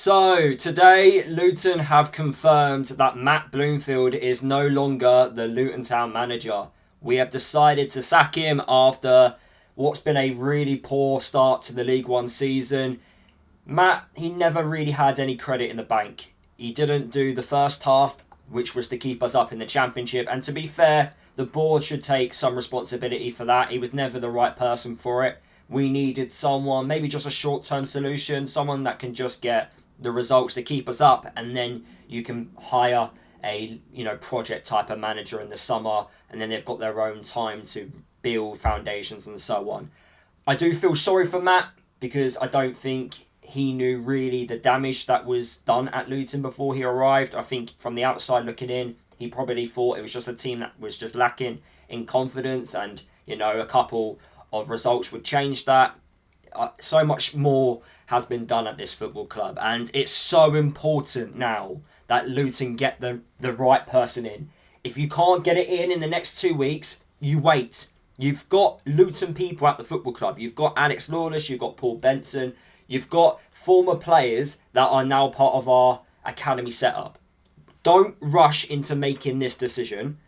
So, today, Luton have confirmed that Matt Bloomfield is no longer the Luton Town manager. We have decided to sack him after what's been a really poor start to the League One season. Matt, he never really had any credit in the bank. He didn't do the first task, which was to keep us up in the Championship. And to be fair, the board should take some responsibility for that. He was never the right person for it. We needed someone, maybe just a short-term solution, someone that can just get the results to keep us up, and then you can hire a project type of manager in the summer, and then they've got their own time to build foundations and so on. I do feel sorry for Matt because I don't think he knew really the damage that was done at Luton before he arrived. I think from the outside looking in, he probably thought it was just a team that was just lacking in confidence, and a couple of results would change that. So much more has been done at this football club, and it's so important now that Luton get the right person in. If you can't get it in the next 2 weeks, you wait. You've got Luton people at the football club. You've got Alex Lawless, you've got Paul Benson, you've got former players that are now part of our academy setup. Don't rush into making this decision.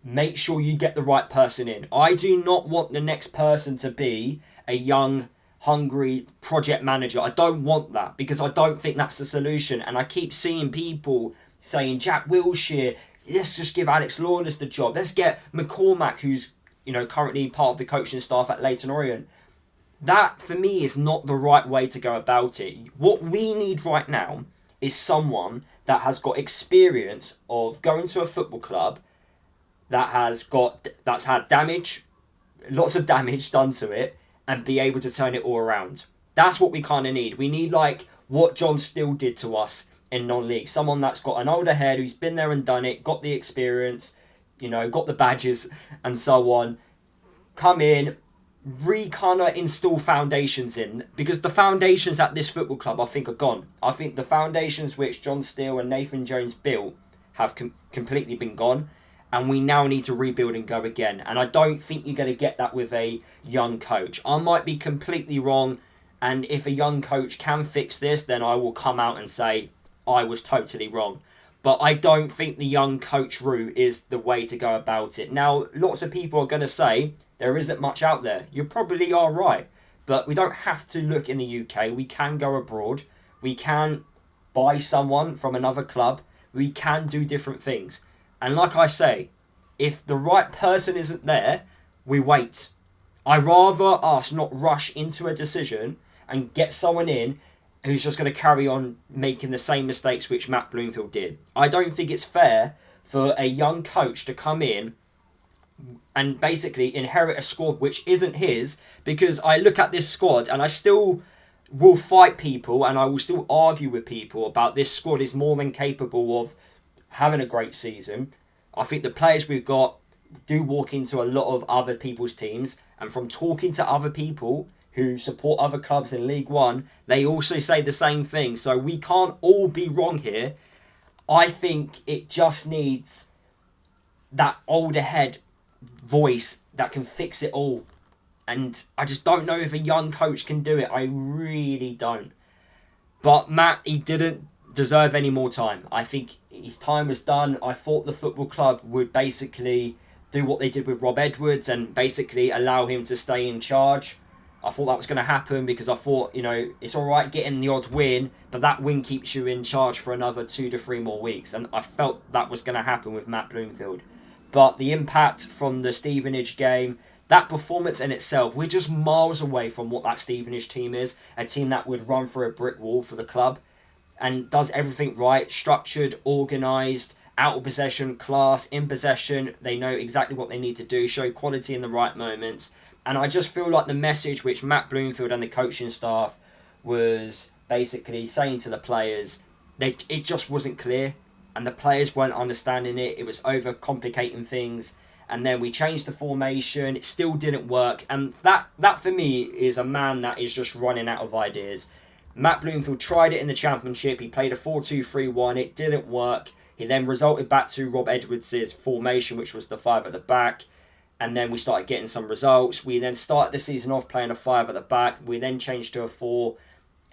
Make sure you get the right person in. I do not want the next person to be a young, hungry project manager. I don't want that because I don't think that's the solution. And I keep seeing people saying, Jack Wilshere, let's just give Alex Lawless the job. Let's get McCormack, who's currently part of the coaching staff at Leyton Orient. That, for me, is not the right way to go about it. What we need right now is someone that has got experience of going to a football club that's had damage, lots of damage done to it, and be able to turn it all around. That's what we kind of need. We need like what John Steele did to us in non-league. Someone that's got an older head, who's been there and done it, got the experience, got the badges and so on. Come in, kind of install foundations in, because the foundations at this football club I think are gone. I think the foundations which John Steele and Nathan Jones built have completely been gone, and we now need to rebuild and go again. And I don't think you're going to get that with a young coach. I might be completely wrong, and if a young coach can fix this, then I will come out and say I was totally wrong. But I don't think the young coach route is the way to go about it. Now, lots of people are going to say there isn't much out there. You probably are right. But we don't have to look in the UK. We can go abroad. We can buy someone from another club. We can do different things. And like I say, if the right person isn't there, we wait. I rather us not rush into a decision and get someone in who's just going to carry on making the same mistakes which Matt Bloomfield did. I don't think it's fair for a young coach to come in and basically inherit a squad which isn't his, because I look at this squad and I still will fight people and I will still argue with people about this squad is more than capable of having a great season. I think the players we've got do walk into a lot of other people's teams, and from talking to other people who support other clubs in League One, they also say the same thing. So we can't all be wrong here. I think it just needs that older head voice that can fix it all. And I just don't know if a young coach can do it. I really don't. But Matt, he didn't deserve any more time. I think his time was done. I thought the football club would basically do what they did with Rob Edwards and basically allow him to stay in charge. I thought that was going to happen because I thought, it's all right getting the odd win, but that win keeps you in charge for another 2 to 3 more weeks. And I felt that was going to happen with Matt Bloomfield. But the impact from the Stevenage game, that performance in itself, we're just miles away from what that Stevenage team is. A team that would run through a brick wall for the club and does everything right, structured, organised, out of possession, class, in possession. They know exactly what they need to do, show quality in the right moments. And I just feel like the message which Matt Bloomfield and the coaching staff was basically saying to the players, it just wasn't clear. And the players weren't understanding it. It was overcomplicating things. And then we changed the formation. It still didn't work. And that for me is a man that is just running out of ideas. Matt Bloomfield tried it in the Championship. He played a 4-2-3-1. It didn't work. He then resulted back to Rob Edwards' formation, which was the 5 at the back. And then we started getting some results. We then started the season off playing a 5 at the back. We then changed to a 4.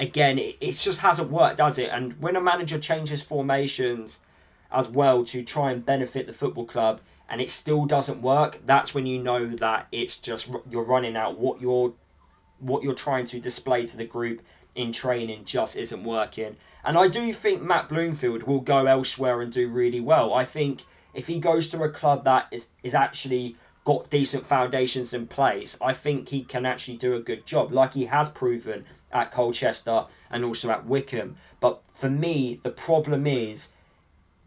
again, it just hasn't worked, does it? And when a manager changes formations as well to try and benefit the football club, and it still doesn't work, that's when you know that it's just you're running out. What you're trying to display to the group in training just isn't working. And I do think Matt Bloomfield will go elsewhere and do really well. I think if he goes to a club that is actually got decent foundations in place, I think he can actually do a good job, like he has proven at Colchester and also at Wickham. But for me, the problem is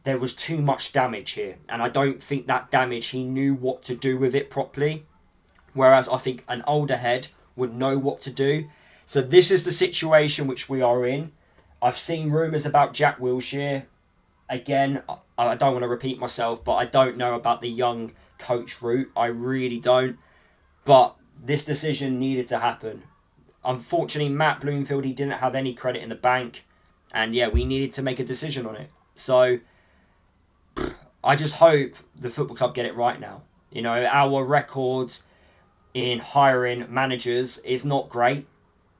there was too much damage here, and I don't think that damage, he knew what to do with it properly, whereas I think an older head would know what to do. So this is the situation which we are in. I've seen rumours about Jack Wilshere. Again, I don't want to repeat myself, but I don't know about the young coach route. I really don't. But this decision needed to happen. Unfortunately, Matt Bloomfield, he didn't have any credit in the bank. And yeah, we needed to make a decision on it. So I just hope the football club get it right now. You know, our record in hiring managers is not great.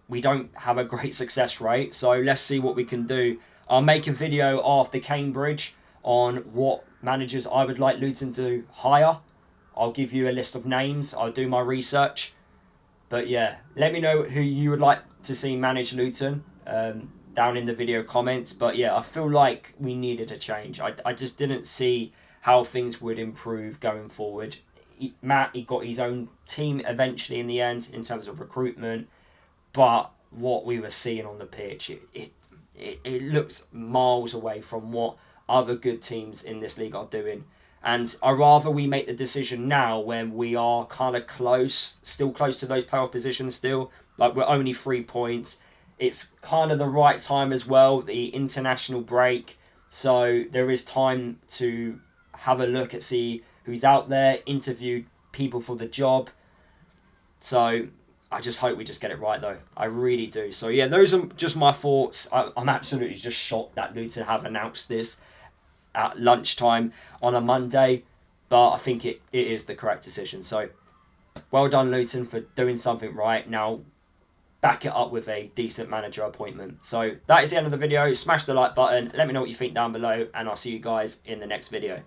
We don't have a great success rate. So let's see what we can do. I'll make a video after Cambridge on what managers I would like Luton to hire. I'll give you a list of names. I'll do my research. But yeah, let me know who you would like to see manage Luton down in the video comments. But yeah, I feel like we needed a change. I just didn't see how things would improve going forward. Matt, he got his own team eventually in the end in terms of recruitment. But what we were seeing on the pitch, it looks miles away from what other good teams in this league are doing. And I'd rather we make the decision now when we are kind of close, still close to those playoff positions still. Like, we're only 3 points. It's kind of the right time as well, the international break. So there is time to have a look at, see who's out there, interview people for the job. So I just hope we just get it right, though. I really do. So yeah, those are just my thoughts. I'm absolutely just shocked that Luton have announced this at lunchtime on a Monday, but I think it is the correct decision. So well done, Luton, for doing something right. Now back it up with a decent manager appointment. So that is the end of the video. Smash the like button, let me know what you think down below, and I'll see you guys in the next video.